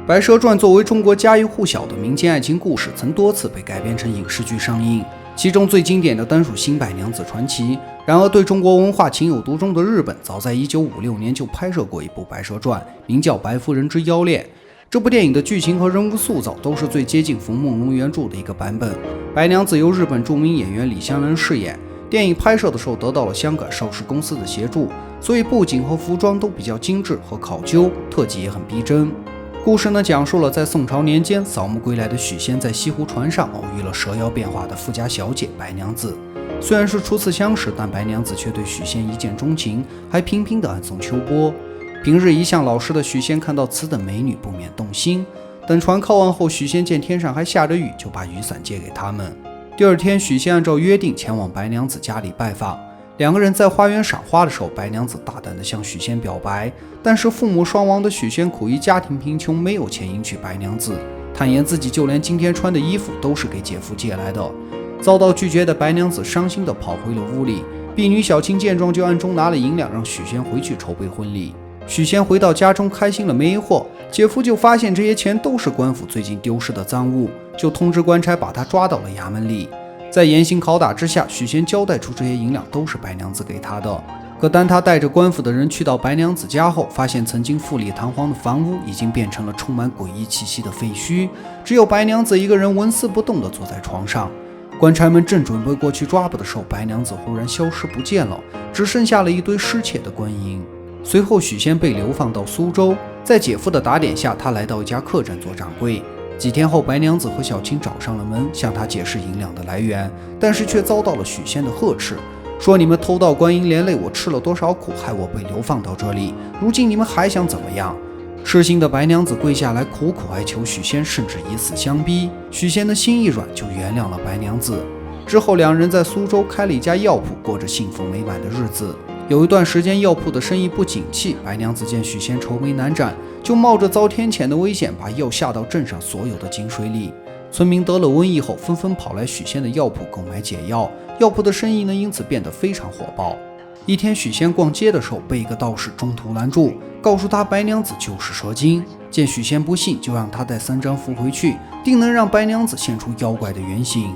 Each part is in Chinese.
白蛇传》作为中国家喻户晓的民间爱情故事，曾多次被改编成影视剧上映，其中最经典的当属《新白娘子传奇》。然而，对中国文化情有独钟的日本，早在1956年就拍摄过一部《白蛇传》，名叫《白夫人之妖恋》。这部电影的剧情和人物塑造都是最接近冯梦龙原著的一个版本。白娘子由日本著名演员李香兰饰演。电影拍摄的时候得到了香港邵氏公司的协助，所以布景和服装都比较精致和考究，特技也很逼真。故事呢，讲述了在宋朝年间扫墓归来的许仙在西湖船上偶遇了蛇妖变化的富家小姐白娘子。虽然是初次相识，但白娘子却对许仙一见钟情，还频频地暗送秋波。平日一向老实的许仙看到此等美女不免动心。等船靠岸后，许仙见天上还下着雨，就把雨伞借给他们。第二天，许仙按照约定前往白娘子家里拜访。两个人在花园赏花的时候，白娘子大胆地向许仙表白，但是父母双亡的许仙苦于家庭贫穷，没有钱迎娶白娘子，坦言自己就连今天穿的衣服都是给姐夫借来的。遭到拒绝的白娘子伤心地跑回了屋里，婢女小青见状就暗中拿了银两让许仙回去筹备婚礼。许仙回到家中开心了没一会儿，姐夫就发现这些钱都是官府最近丢失的赃物，就通知官差把他抓到了衙门里。在严刑拷打之下，许仙交代出这些银两都是白娘子给他的。可当他带着官府的人去到白娘子家后，发现曾经富丽堂皇的房屋已经变成了充满诡异气息的废墟，只有白娘子一个人纹丝不动地坐在床上。官差们正准备过去抓捕的时候，白娘子忽然消失不见了，只剩下了一堆失窃的官银。随后许仙被流放到苏州，在姐夫的打点下，他来到一家客栈做掌柜。几天后，白娘子和小青找上了门，向他解释银两的来源，但是却遭到了许仙的呵斥，说你们偷盗官银，连累我吃了多少苦，害我被流放到这里，如今你们还想怎么样？痴心的白娘子跪下来苦苦哀求许仙，甚至以死相逼。许仙的心一软，就原谅了白娘子。之后两人在苏州开了一家药铺，过着幸福美满的日子。有一段时间药铺的生意不景气，白娘子见许仙愁眉难展，就冒着遭天谴的危险，把药下到镇上所有的井水里。村民得了瘟疫后，纷纷跑来许仙的药铺购买解药，药铺的生意呢因此变得非常火爆。一天，许仙逛街的时候被一个道士中途拦住，告诉他白娘子就是蛇精。见许仙不信，就让他带3张符回去，定能让白娘子现出妖怪的原形。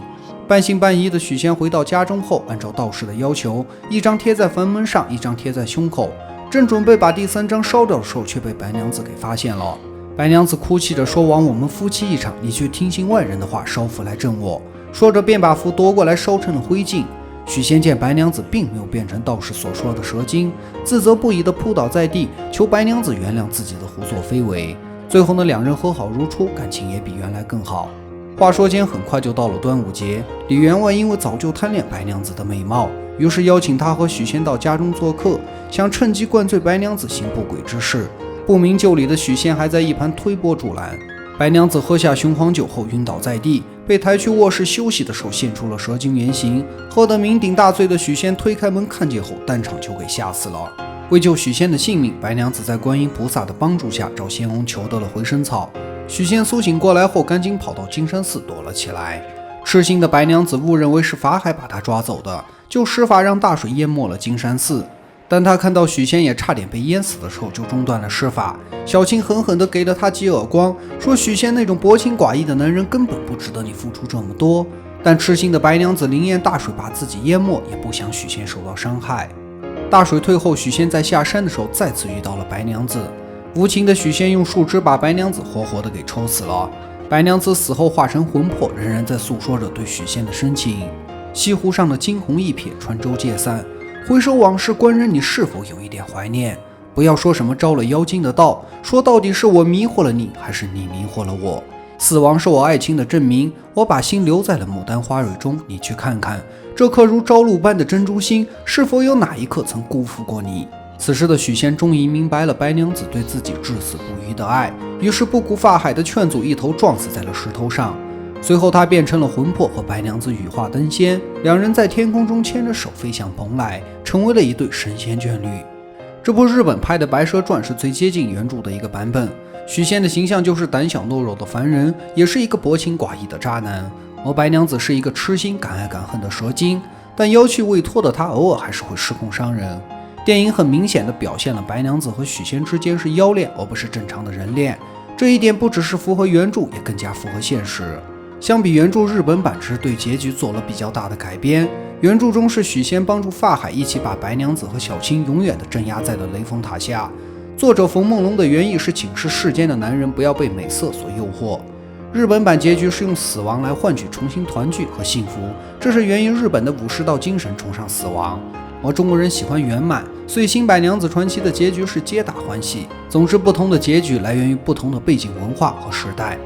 半信半疑的许仙回到家中后，按照道士的要求，一张贴在房门上，一张贴在胸口。正准备把第3张烧掉的时候，却被白娘子给发现了。白娘子哭泣着说：“枉我们夫妻一场，你却听信外人的话，烧符来震我。”说着便把符夺过来烧成了灰烬。许仙见白娘子并没有变成道士所说的蛇精，自责不已地扑倒在地，求白娘子原谅自己的胡作非为。最后呢，两人和好如初，感情也比原来更好。话说间，很快就到了端午节。李员外因为早就贪恋白娘子的美貌，于是邀请他和许仙到家中做客，想趁机灌醉白娘子行不轨之事。不明就里的许仙还在一旁推波助澜。白娘子喝下雄黄酒后晕倒在地，被抬去卧室休息的时候现出了蛇精原形。喝得酩酊大醉的许仙推开门看见后，当场就给吓死了。为救许仙的性命，白娘子在观音菩萨的帮助下找仙翁求得了回生草。许仙苏醒过来后，赶紧跑到金山寺躲了起来。痴心的白娘子误认为是法海把他抓走的，就施法让大水淹没了金山寺。当他看到许仙也差点被淹死的时候，就中断了施法。小青狠狠地给了他几耳光，说许仙那种薄情寡义的男人根本不值得你付出这么多。但痴心的白娘子宁愿大水把自己淹没，也不想许仙受到伤害。大水退后，许仙在下山的时候再次遇到了白娘子。无情的许仙用树枝把白娘子活活的给抽死了。白娘子死后化成魂魄，仍然在诉说着对许仙的深情。西湖上的惊鸿一瞥，船舟皆散。回首往事，官人，你是否有一点怀念？不要说什么招了妖精的道，说到底是我迷惑了你，还是你迷惑了我？死亡是我爱情的证明，我把心留在了牡丹花蕊中，你去看看，这颗如朝露般的珍珠心，是否有哪一刻曾辜负过你？此时的许仙终于明白了白娘子对自己至死不渝的爱，于是不顾法海的劝阻，一头撞死在了石头上。随后他变成了魂魄，和白娘子羽化登仙，两人在天空中牵着手飞向蓬莱，成为了一对神仙眷侣。这部日本拍的《白蛇传》是最接近原著的一个版本。许仙的形象就是胆小懦弱的凡人，也是一个薄情寡义的渣男，而白娘子是一个痴心敢爱敢恨的蛇精，但妖气未脱的她偶尔还是会失控伤人。电影很明显地表现了白娘子和许仙之间是妖恋，而不是正常的人恋。这一点不只是符合原著，也更加符合现实。相比原著，日本版只是对结局做了比较大的改编。原著中是许仙帮助法海一起把白娘子和小青永远的镇压在了雷峰塔下。作者冯梦龙的原意是警示世间的男人不要被美色所诱惑。日本版结局是用死亡来换取重新团聚和幸福，这是源于日本的武士道精神崇尚死亡，而中国人喜欢圆满，所以新白娘子传奇的结局是皆大欢喜。总之，不同的结局来源于不同的背景文化和时代。